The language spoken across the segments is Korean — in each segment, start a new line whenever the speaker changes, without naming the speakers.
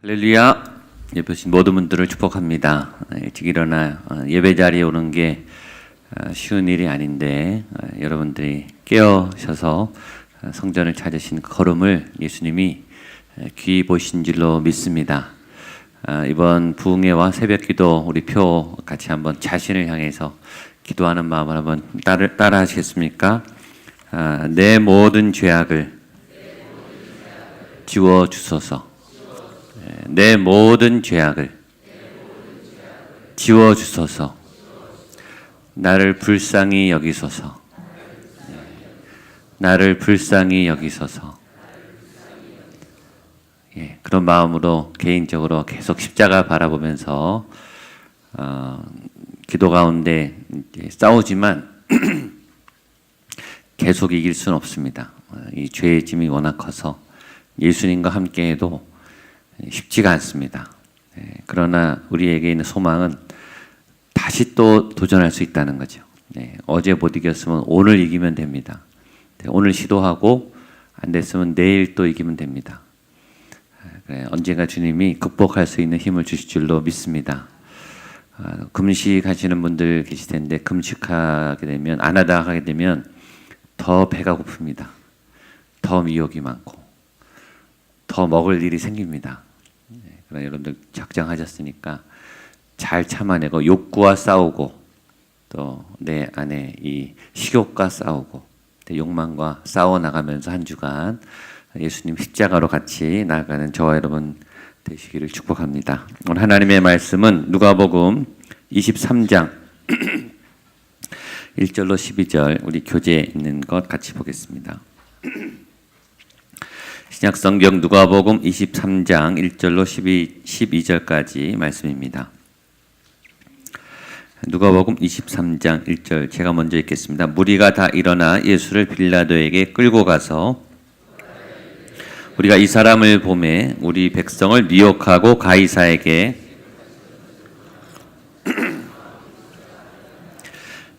할렐루야. 예배 오신 모든 분들을 축복합니다. 일찍 일어나 예배 자리에 오는 게 쉬운 일이 아닌데 여러분들이 깨어셔서 성전을 찾으신 걸음을 예수님이 귀히 보신 줄로 믿습니다. 이번 부흥회와 새벽기도 우리 표 같이 한번 자신을 향해서 기도하는 마음을 한번 따라 하시겠습니까? 내 모든 죄악을 지워 주소서. 내 모든 죄악을 지워 주소서. 나를 불쌍히 여기소서. 나를 불쌍히 여기소서. 그런 마음으로 개인적으로 계속 십자가 바라보면서 기도 가운데 싸우지만 계속 이길 수는 없습니다. 이 죄의 짐이 워낙 커서 예수님과 함께해도 쉽지가 않습니다. 그러나 우리에게 있는 소망은 다시 또 도전할 수 있다는 거죠. 어제 못 이겼으면 오늘 이기면 됩니다. 오늘 시도하고 안 됐으면 내일 또 이기면 됩니다. 언젠가 주님이 극복할 수 있는 힘을 주실 줄로 믿습니다. 금식하시는 분들 계실 텐데 금식하게 되면 안 하다 하게 되면 더 배가 고픕니다. 더 미혹이 많고 더 먹을 일이 생깁니다. 그러나 여러분들 작정하셨으니까 잘 참아내고 욕구와 싸우고 또 내 안에 이 식욕과 싸우고 욕망과 싸워 나가면서 한 주간 예수님 십자가로 같이 나아가는 저와 여러분 되시기를 축복합니다. 오늘 하나님의 말씀은 누가복음 23장 1절로 12절 우리 교재에 있는 것 같이 보겠습니다. 신약성경 누가복음 23장 1절로 12절까지 말씀입니다. 누가복음 23장 1절 제가 먼저 읽겠습니다. 무리가 다 일어나 예수를 빌라도에게 끌고 가서 우리가 이 사람을 보매 우리 백성을 미혹하고 가이사에게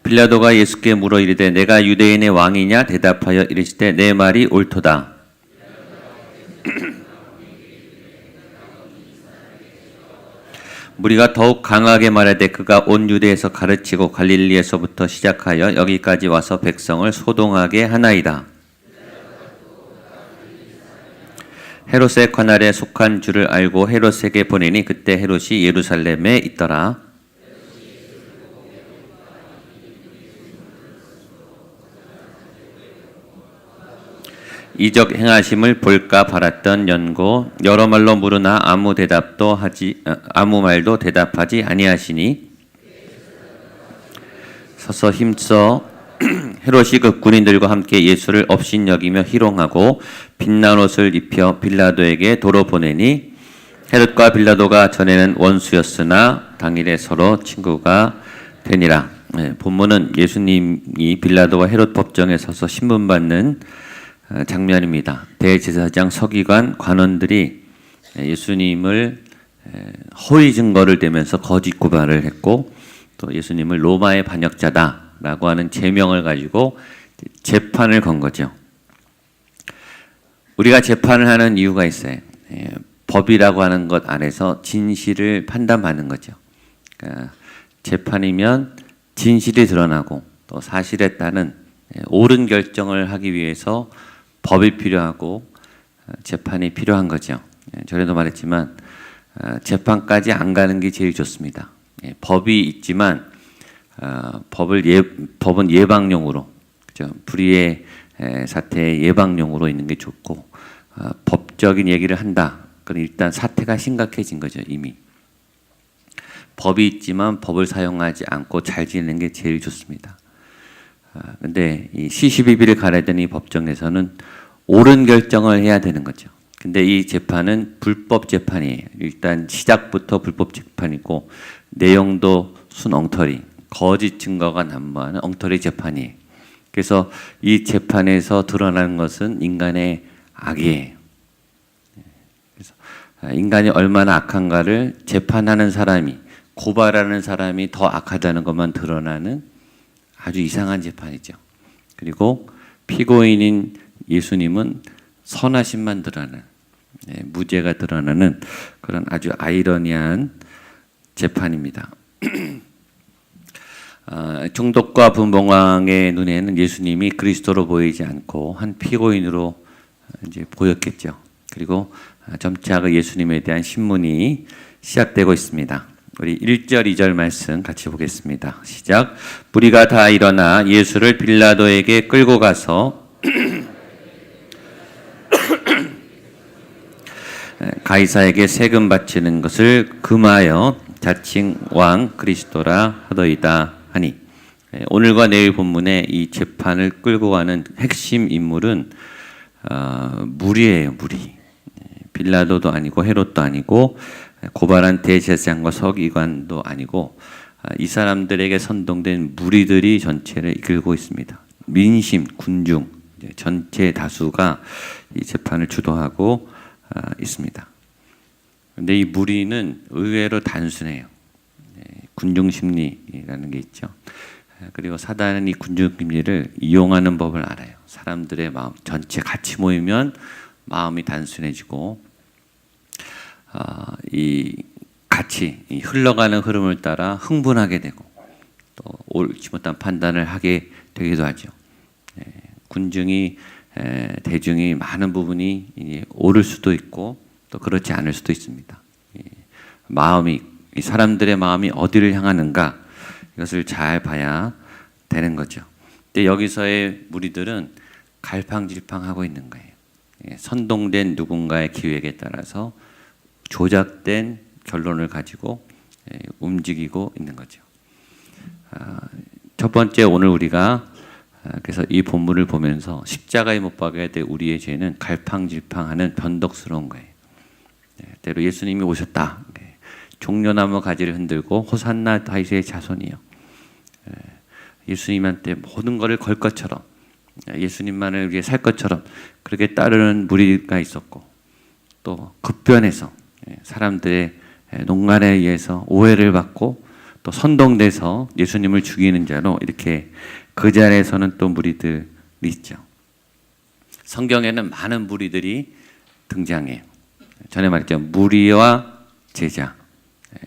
빌라도가 예수께 물어 이르되 내가 유대인의 왕이냐 대답하여 이르시되 내 말이 옳도다. 우리가 더욱 강하게 말하되 그가 온 유대에서 가르치고 갈릴리에서부터 시작하여 여기까지 와서 백성을 소동하게 하나이다. 헤롯의 관할에 속한 줄을 알고 헤롯에게 보내니 그때 헤롯이 예루살렘에 있더라. 이적 행하심을 볼까 바랐던 연고 여러 말로 물으나 아무 말도 대답하지 아니하시니 서서 힘써 헤롯이 그 군인들과 함께 예수를 업신여기며 희롱하고 빛난 옷을 입혀 빌라도에게 도로 보내니 헤롯과 빌라도가 전에는 원수였으나 당일에 서로 친구가 되니라. 본문은 예수님이 빌라도와 헤롯 법정에 서서 신문받는 장면입니다. 대제사장, 서기관, 관원들이 예수님을 허위 증거를 대면서 거짓 고발을 했고 또 예수님을 로마의 반역자다라고 하는 제명을 가지고 재판을 건 거죠. 우리가 재판을 하는 이유가 있어요. 법이라고 하는 것 안에서 진실을 판단받는 거죠. 그러니까 재판이면 진실이 드러나고 또 사실에 따른 옳은 결정을 하기 위해서 법이 필요하고 재판이 필요한 거죠. 전에도 말했지만 재판까지 안 가는 게 제일 좋습니다. 법이 있지만 법은 예방용으로, 그죠? 불의의 사태의 예방용으로 있는 게 좋고 법적인 얘기를 한다. 그럼 일단 사태가 심각해진 거죠. 이미 법이 있지만 법을 사용하지 않고 잘 지내는 게 제일 좋습니다. 근데 이 시시비비를 가려던 이 법정에서는 옳은 결정을 해야 되는 거죠. 근데 이 재판은 불법 재판이에요. 일단 시작부터 불법 재판이고 내용도 순 엉터리, 거짓 증거가 난무하는 엉터리 재판이에요. 그래서 이 재판에서 드러나는 것은 인간의 악이에요. 그래서 인간이 얼마나 악한가를 재판하는 사람이, 고발하는 사람이 더 악하다는 것만 드러나는 아주 이상한 재판이죠. 그리고 피고인인 예수님은 선하심만 드러나는 무죄가 드러나는 그런 아주 아이러니한 재판입니다. 총독과 분봉왕의 눈에는 예수님이 그리스도로 보이지 않고 한 피고인으로 이제 보였겠죠. 그리고 점차 그 예수님에 대한 신문이 시작되고 있습니다. 우리 1절, 2절 말씀 같이 보겠습니다. 시작. 무리가 다 일어나 예수를 빌라도에게 끌고 가서 가이사에게 세금 바치는 것을 금하여 자칭 왕 그리스도라 하더이다 하니, 오늘과 내일 본문의 이 재판을 끌고 가는 핵심 인물은 무리예요. 무리. 빌라도도 아니고 헤롯도 아니고 고발한 대제사장과 서기관도 아니고 이 사람들에게 선동된 무리들이 전체를 이끌고 있습니다. 민심, 군중 전체 다수가 이 재판을 주도하고 있습니다. 그런데 이 무리는 의외로 단순해요. 군중 심리라는 게 있죠. 그리고 사단은 이 군중 심리를 이용하는 법을 알아요. 사람들의 마음 전체 같이 모이면 마음이 단순해지고 이 같이 이 흘러가는 흐름을 따라 흥분하게 되고 또 옳지 못한 판단을 하게 되기도 하죠. 군중이 대중이 많은 부분이 옳을 수도 있고 또 그렇지 않을 수도 있습니다. 마음이 이 사람들의 마음이 어디를 향하는가 이것을 잘 봐야 되는 거죠. 근데 여기서의 무리들은 갈팡질팡하고 있는 거예요. 선동된 누군가의 기획에 따라서 조작된 결론을 가지고 움직이고 있는 거죠. 첫 번째 오늘 우리가 그래서 이 본문을 보면서 십자가에 못 박아야 될 우리의 죄는 갈팡질팡하는 변덕스러운 거예요. 때로 예수님이 오셨다. 종려나무 가지를 흔들고 호산나 다윗의 자손이요. 예수님한테 모든 것을 걸 것처럼 예수님만을 위해 살 것처럼 그렇게 따르는 무리가 있었고 또 급변해서 사람들의 농간에 의해서 오해를 받고 또 선동돼서 예수님을 죽이는 자로 이렇게 그 자리에서는 또 무리들이 있죠. 성경에는 많은 무리들이 등장해요. 전에 말했죠. 무리와 제자.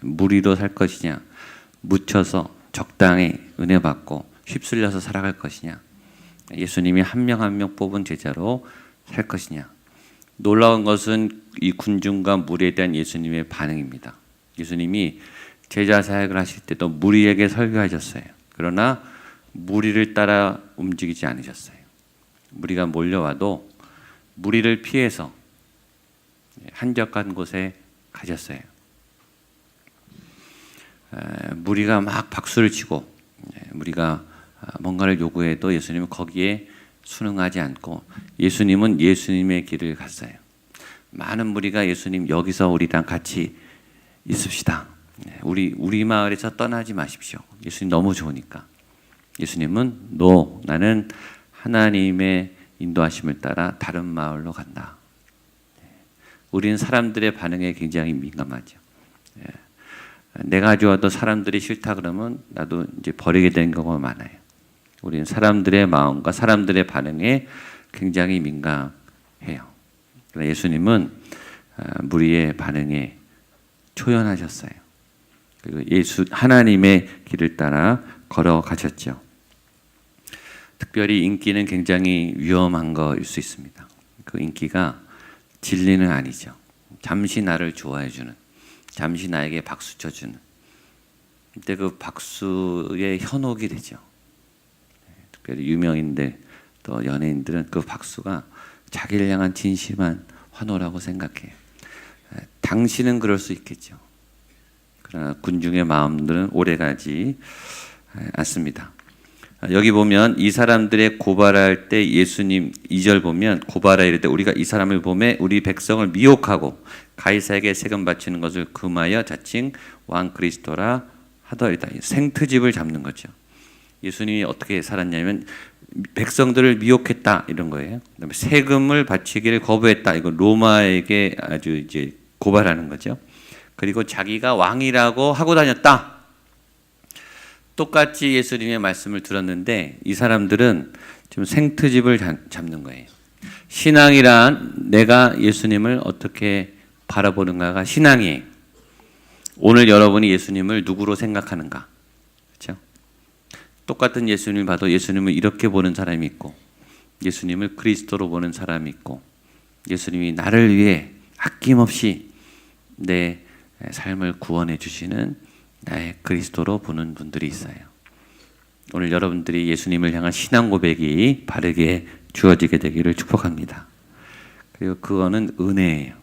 무리로 살 것이냐, 묻혀서 적당히 은혜 받고 휩쓸려서 살아갈 것이냐, 예수님이 한 명 한 명 뽑은 제자로 살 것이냐. 놀라운 것은 이 군중과 무리에 대한 예수님의 반응입니다. 예수님이 제자 사역을 하실 때도 무리에게 설교하셨어요. 그러나 무리를 따라 움직이지 않으셨어요. 무리가 몰려와도 무리를 피해서 한적한 곳에 가셨어요. 무리가 막 박수를 치고 무리가 뭔가를 요구해도 예수님은 거기에 순응하지 않고 예수님은 예수님의 길을 갔어요. 많은 무리가 예수님 여기서 우리랑 같이 있읍시다. 우리 마을에서 떠나지 마십시오. 예수님 너무 좋으니까. 예수님은 나는 하나님의 인도하심을 따라 다른 마을로 간다. 우리는 사람들의 반응에 굉장히 민감하죠. 내가 좋아도 사람들이 싫다 그러면 나도 이제 버리게 되는 경우가 많아요. 우리는 사람들의 마음과 사람들의 반응에 굉장히 민감해요. 그러나 예수님은 무리의 반응에 초연하셨어요. 그리고 하나님의 길을 따라 걸어가셨죠. 특별히 인기는 굉장히 위험한 거일 수 있습니다. 그 인기가 진리는 아니죠. 잠시 나를 좋아해주는, 잠시 나에게 박수 쳐주는. 그때 그 박수의 현혹이 되죠. 특별히 유명인들 또 연예인들은 그 박수가 자기를 향한 진심한 환호라고 생각해요. 당신은 그럴 수 있겠죠. 그러나 군중의 마음들은 오래가지 않습니다. 여기 보면 이 사람들의 고발할 때 예수님 2절 보면 고발하여 이를 때 우리가 이 사람을 보매 우리 백성을 미혹하고 가이사에게 세금 바치는 것을 금하여 자칭 왕 그리스도라 하더이다. 생트집을 잡는 거죠. 예수님이 어떻게 살았냐면 백성들을 미혹했다 이런 거예요. 그다음에 세금을 바치기를 거부했다. 이거 로마에게 아주 이제 고발하는 거죠. 그리고 자기가 왕이라고 하고 다녔다. 똑같이 예수님의 말씀을 들었는데 이 사람들은 지금 생트집을 잡는 거예요. 신앙이란 내가 예수님을 어떻게 바라보는가가 신앙이에요. 오늘 여러분이 예수님을 누구로 생각하는가? 그렇죠? 똑같은 예수님을 봐도 예수님을 이렇게 보는 사람이 있고, 예수님을 그리스도로 보는 사람이 있고, 예수님이 나를 위해 아낌없이 내 삶을 구원해 주시는 나의 그리스도로 보는 분들이 있어요. 오늘 여러분들이 예수님을 향한 신앙 고백이 바르게 주어지게 되기를 축복합니다. 그리고 그거는 은혜예요.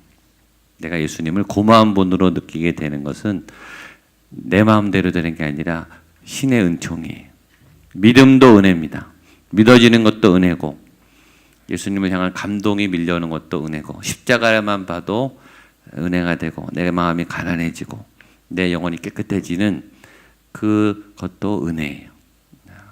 내가 예수님을 고마운 분으로 느끼게 되는 것은 내 마음대로 되는 게 아니라 신의 은총이에요. 믿음도 은혜입니다. 믿어지는 것도 은혜고, 예수님을 향한 감동이 밀려오는 것도 은혜고, 십자가만 봐도 은혜가 되고, 내 마음이 가난해지고 내 영혼이 깨끗해지는 그것도 은혜예요.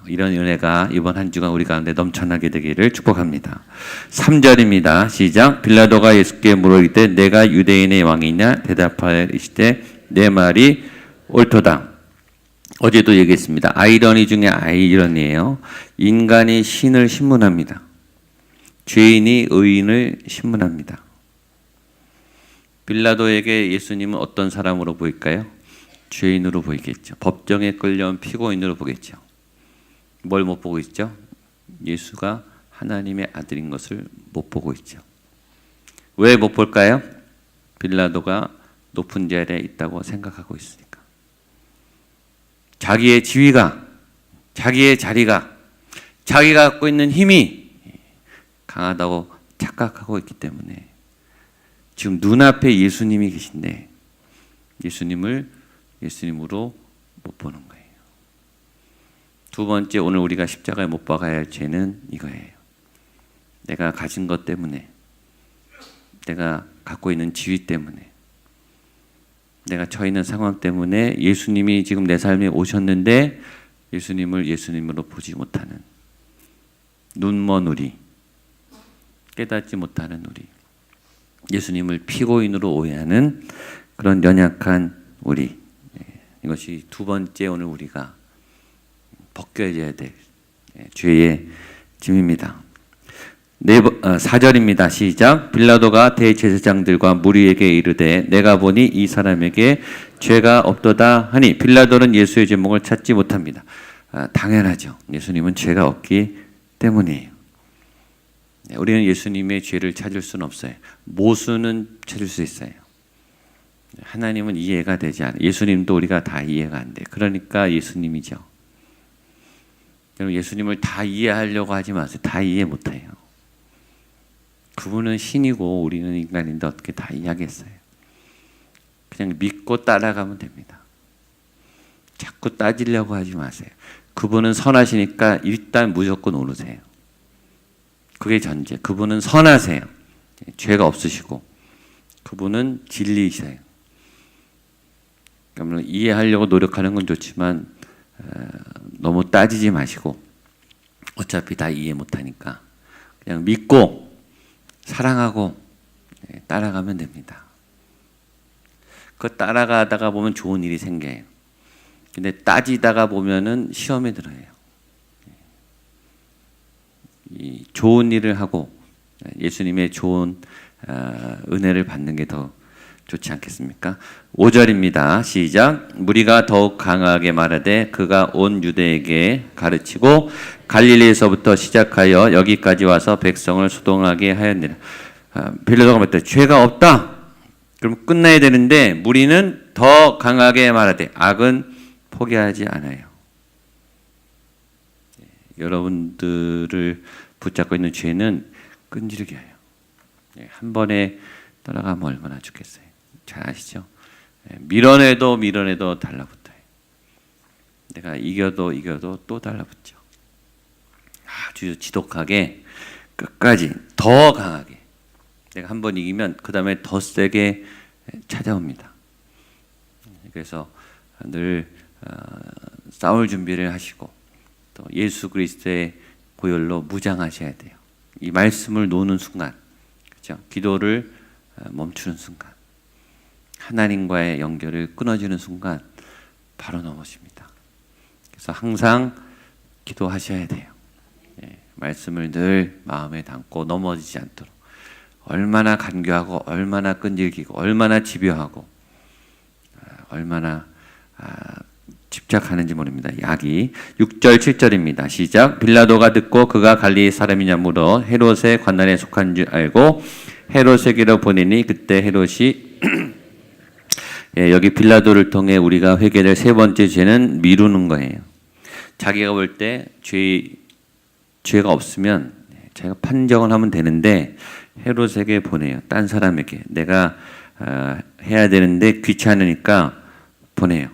이런 은혜가 이번 한 주간 우리 가운데 넘쳐나게 되기를 축복합니다. 3절입니다. 시작. 빌라도가 예수께 물으리되 내가 유대인의 왕이냐? 대답하시되 내 말이 옳도다. 어제도 얘기했습니다. 아이러니 중에 아이러니예요. 인간이 신을 신문합니다. 죄인이 의인을 신문합니다. 빌라도에게 예수님은 어떤 사람으로 보일까요? 죄인으로 보이겠죠. 법정에 끌려온 피고인으로 보겠죠. 뭘 못 보고 있죠? 예수가 하나님의 아들인 것을 못 보고 있죠. 왜 못 볼까요? 빌라도가 높은 자리에 있다고 생각하고 있으니까. 자기의 지위가, 자기의 자리가, 자기가 갖고 있는 힘이 강하다고 착각하고 있기 때문에 지금 눈앞에 예수님이 계신데 예수님을 예수님으로 못 보는 거예요. 두 번째, 오늘 우리가 십자가에 못 박아야 할 죄는 이거예요. 내가 가진 것 때문에, 내가 갖고 있는 지위 때문에, 내가 처해 있는 상황 때문에 예수님이 지금 내 삶에 오셨는데 예수님을 예수님으로 보지 못하는 눈먼 우리, 깨닫지 못하는 우리, 예수님을 피고인으로 오해하는 그런 연약한 우리, 이것이 두 번째 오늘 우리가 벗겨져야 될 죄의 짐입니다. 4절입니다. 시작. 빌라도가 대제사장들과 무리에게 이르되 내가 보니 이 사람에게 죄가 없도다 하니 빌라도는 예수의 제목을 찾지 못합니다. 당연하죠. 예수님은 죄가 없기 때문이에요. 우리는 예수님의 죄를 찾을 수는 없어요. 모순은 찾을 수 있어요. 하나님은 이해가 되지 않아요. 예수님도 우리가 다 이해가 안 돼요. 그러니까 예수님이죠. 여러분, 예수님을 다 이해하려고 하지 마세요. 다 이해 못해요. 그분은 신이고 우리는 인간인데 어떻게 다 이해하겠어요. 그냥 믿고 따라가면 됩니다. 자꾸 따지려고 하지 마세요. 그분은 선하시니까 일단 무조건 오르세요. 그게 전제. 그분은 선하세요. 죄가 없으시고 그분은 진리이세요. 그러면 이해하려고 노력하는 건 좋지만 너무 따지지 마시고 어차피 다 이해 못하니까 그냥 믿고 사랑하고 따라가면 됩니다. 그거 따라가다가 보면 좋은 일이 생겨요. 근데 따지다가 보면은 시험에 들어요. 이 좋은 일을 하고 예수님의 좋은 은혜를 받는 게 더 좋지 않겠습니까? 5절입니다. 시작. 무리가 더욱 강하게 말하되 그가 온 유대에게 가르치고 갈릴리에서부터 시작하여 여기까지 와서 백성을 소동하게 하였느니라. 빌라도가 말했다. 죄가 없다. 그럼 끝나야 되는데 무리는 더 강하게 말하되 악은 포기하지 않아요. 여러분들을 붙잡고 있는 죄는 끈질기게 해요. 한 번에 따라가면 얼마나 좋겠어요. 잘 아시죠? 밀어내도 달라붙어요. 내가 이겨도 또 달라붙죠. 아주 지독하게 끝까지 더 강하게 내가 한 번 이기면 그 다음에 더 세게 찾아옵니다. 그래서 늘 싸울 준비를 하시고 또 예수 그리스도의 보혈로 무장하셔야 돼요. 이 말씀을 놓는 순간, 그렇죠? 기도를 멈추는 순간, 하나님과의 연결을 끊어지는 순간 바로 넘어집니다. 그래서 항상 기도하셔야 돼요. 말씀을 늘 마음에 담고 넘어지지 않도록 얼마나 간교하고 얼마나 끈질기고 얼마나 집요하고 얼마나 집착하는지 모릅니다. 야기 6절 7절입니다. 시작. 빌라도가 듣고 그가 갈릴리 사람이냐 물어 헤롯의 관할에 속한 줄 알고 헤롯에게로 보내니 그때 헤롯이 예, 여기 빌라도를 통해 우리가 회개될 세 번째 죄는 미루는 거예요. 자기가 볼 때 죄가 없으면 자기가 판정을 하면 되는데 헤롯에게 보내요. 딴 사람에게 내가 해야 되는데 귀찮으니까 보내요.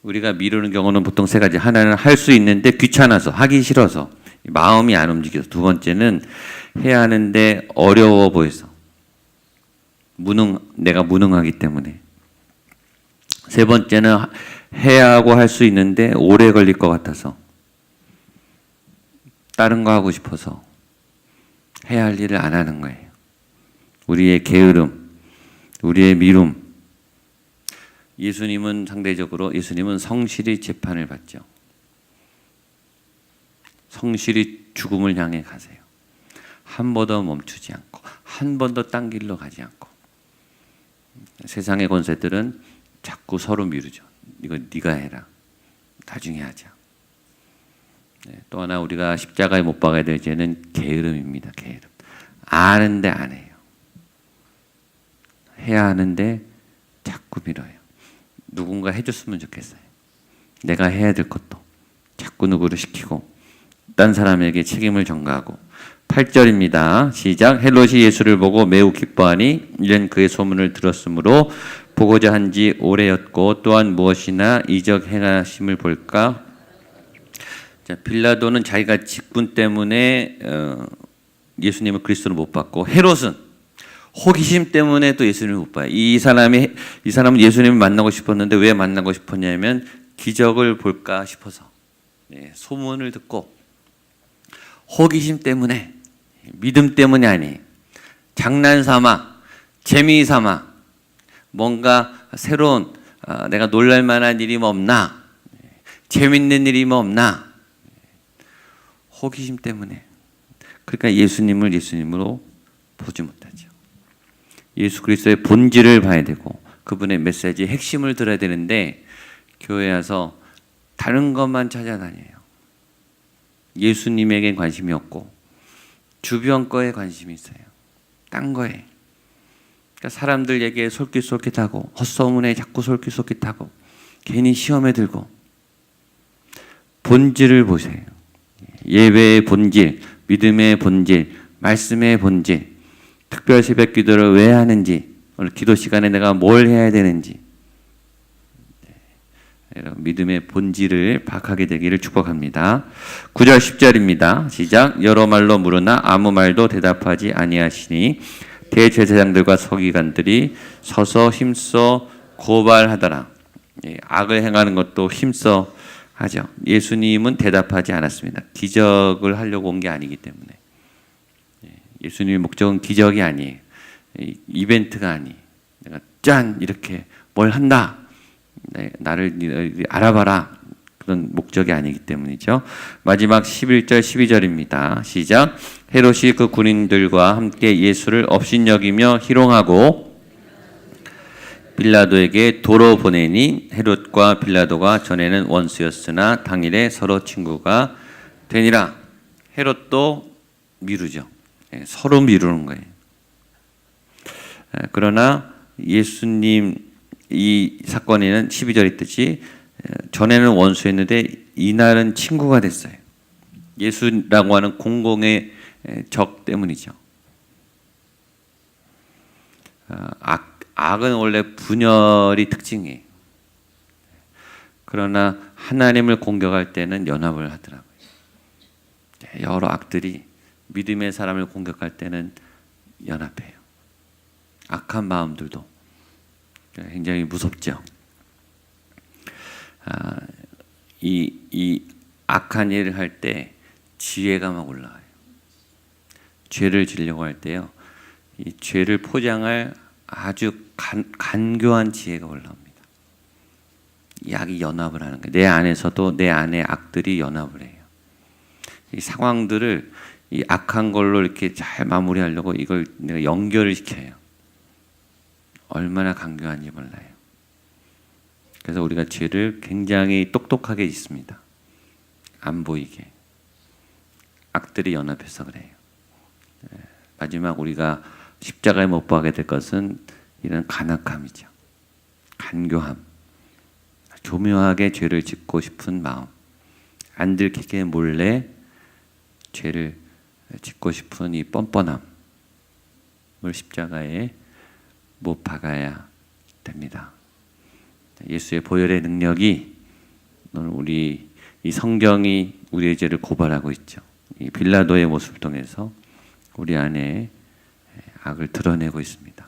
우리가 미루는 경우는 보통 세 가지. 하나는 할 수 있는데 귀찮아서 하기 싫어서 마음이 안 움직여서. 두 번째는 해야 하는데 어려워 보여서 내가 무능하기 때문에. 세 번째는 해야 하고 할 수 있는데 오래 걸릴 것 같아서 다른 거 하고 싶어서 해야 할 일을 안 하는 거예요. 우리의 게으름, 우리의 미움. 예수님은 성실히 재판을 받죠. 성실히 죽음을 향해 가세요. 한 번도 멈추지 않고 한 번도 딴 길로 가지 않고. 세상의 권세들은 자꾸 서로 미루죠. 이거 네가 해라. 나중에 하자. 또 하나 우리가 십자가에 못 박아야 될 죄는 게으름입니다. 게으름. 아는데 안 해요. 해야 하는데 자꾸 미뤄요. 누군가 해줬으면 좋겠어요. 내가 해야 될 것도 자꾸 누구를 시키고 딴 사람에게 책임을 전가하고. 8절입니다. 시작. 헤롯이 예수를 보고 매우 기뻐하니 이는 그의 소문을 들었으므로 보고자 한지 오래였고 또한 무엇이나 이적 행하심을 볼까. 자, 빌라도는 자기가 직분 때문에 예수님을 그리스도로 못 봤고, 헤롯은 호기심 때문에 또 예수님을 못 봐요. 이 사람은 예수님을 만나고 싶었는데 왜 만나고 싶었냐면 기적을 볼까 싶어서. 소문을 듣고 호기심 때문에, 믿음 때문이 아니에요. 장난삼아, 재미삼아, 뭔가 새로운 내가 놀랄 만한 일이 뭐 없나, 재밌는 일이 뭐 없나, 호기심 때문에. 그러니까 예수님을 예수님으로 보지 못하죠. 예수 그리스도의 본질을 봐야 되고 그분의 메시지의 핵심을 들어야 되는데 교회에 와서 다른 것만 찾아다녀요. 예수님에게 관심이 없고 주변 거에 관심이 있어요. 딴 거에. 그러니까 사람들 얘기에 솔깃솔깃하고 헛소문에 자꾸 솔깃솔깃하고 괜히 시험에 들고. 본질을 보세요. 예배의 본질, 믿음의 본질, 말씀의 본질, 특별 새벽 기도를 왜 하는지, 오늘 기도 시간에 내가 뭘 해야 되는지, 믿음의 본질을 파악하게 되기를 축복합니다. 9절 10절입니다. 시작. 여러 말로 물으나 아무 말도 대답하지 아니하시니 대제사장들과 서기관들이 서서 힘써 고발하더라. 악을 행하는 것도 힘써 하죠. 예수님은 대답하지 않았습니다. 기적을 하려고 온 게 아니기 때문에. 예수님의 목적은 기적이 아니에요. 이벤트가 아니에요. 내가 짠 이렇게 뭘 한다. 나를 알아봐라. 그런 목적이 아니기 때문이죠. 마지막 11절 12절입니다. 시작. 헤롯이 그 군인들과 함께 예수를 업신여기며 희롱하고 빌라도에게 도로 보내니 헤롯과 빌라도가 전에는 원수였으나 당일에 서로 친구가 되니라. 헤롯도 미루죠. 서로 미루는 거예요. 그러나 예수님 이 사건에는 12절에 있듯이 전에는 원수였는데 이날은 친구가 됐어요. 예수라고 하는 공공의 적 때문이죠. 악은 원래 분열이 특징이에요. 그러나 하나님을 공격할 때는 연합을 하더라고요. 여러 악들이 믿음의 사람을 공격할 때는 연합해요. 악한 마음들도 굉장히 무섭죠. 이 악한 일을 할 때 지혜가 막 올라와요. 죄를 지려고 할 때요, 이 죄를 포장할 아주 간교한 지혜가 올라옵니다. 이 악이 연합을 하는 거예요. 내 안에서도 내 안에 악들이 연합을 해요. 이 상황들을 이 악한 걸로 이렇게 잘 마무리하려고 이걸 내가 연결을 시켜요. 얼마나 강교한지 몰라요. 그래서 우리가 죄를 굉장히 똑똑하게 짓습니다. 안 보이게. 악들이 연합해서 그래요. 마지막 우리가 십자가에 못 박게 될 것은 이런 간악함이죠. 간교함. 교묘하게 죄를 짓고 싶은 마음. 안 들키게 몰래 죄를 짓고 싶은 이 뻔뻔함을 십자가에 못 박아야 됩니다. 예수의 보혈의 능력이 오늘 우리 이 성경이 우리의 죄를 고발하고 있죠. 이 빌라도의 모습을 통해서 우리 안에 악을 드러내고 있습니다.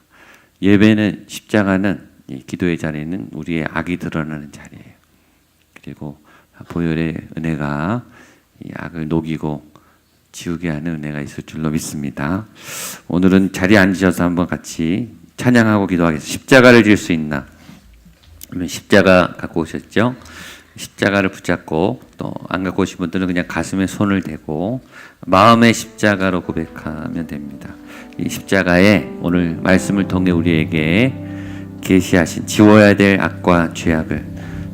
예배는 십자가는 이 기도의 자리는 우리의 악이 드러나는 자리예요. 그리고 보혈의 은혜가 이 악을 녹이고 지우게 하는 은혜가 있을 줄로 믿습니다. 오늘은 자리에 앉으셔서 한번 같이 찬양하고 기도하겠습니다. 십자가를 질 수 있나? 십자가 갖고 오셨죠? 십자가를 붙잡고 또 안 갖고 오신 분들은 그냥 가슴에 손을 대고 마음의 십자가로 고백하면 됩니다. 이 십자가에 오늘 말씀을 통해 우리에게 계시하신 지워야 될 악과 죄악을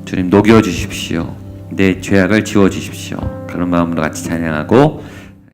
주님 녹여 주십시오. 내 죄악을 지워 주십시오. 그런 마음으로 같이 찬양하고